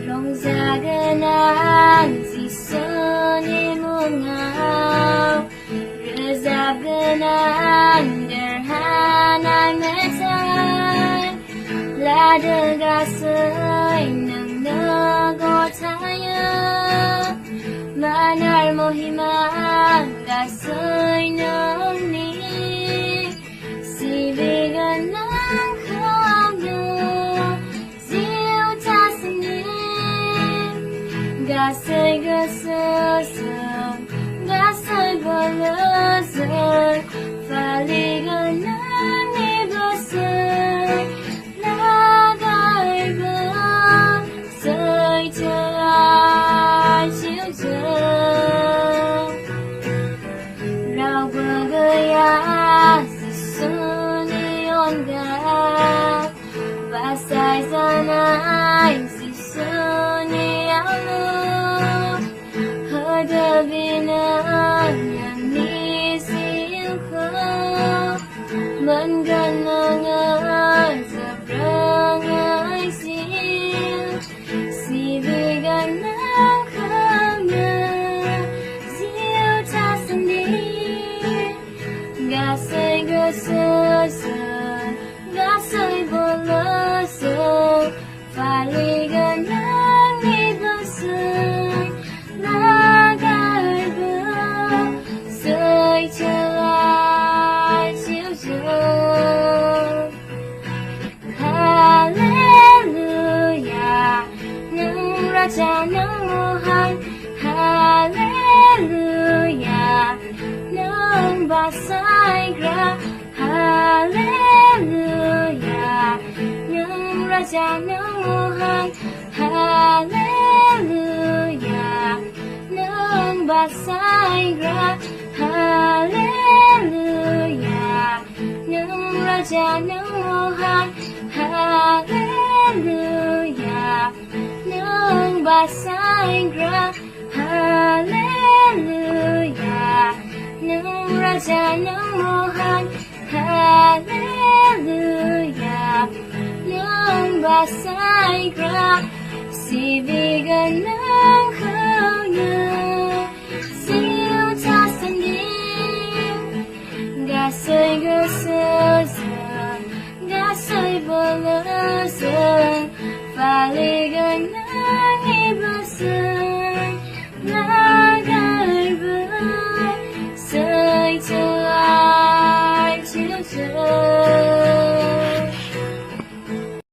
Rongjagwn Jisuni mungau Rezabgwn derhanai metai Lada gasai nang nagotaya Manar mohima gasai nang ni Sibigan nang kamyo Ziu tasani Gasai gasasam Gasai balasam Faligan nang ibasam Lagai ba Say chalai chiu chau Rao bagaya Jisuni onga Basai sanai Jisuni alu Hadabina Yani silko Mengganangan Sabrangai sil Sibigan ng kanya Siu tasandi Gasay gasasan Gasay balasan Paligan ng ibasan Lagar ba Say chalai chiu chau Hallelujah Nang raja ng muhan Hallelujah Nang basay gra Hallelujah Nang raja ng muhan Hallelujah Nang basay gra Hallelujah Nang raja ng muhan Hallelujah Nang basay gra Hallelujah Nang raja ng muhan Hallelujah Nang basay gra Sibigan ng kanya Siu tasanding Gasay gasasan Gasay balasan Paligan ng ibasan Lagar ba Say chalai chiu chau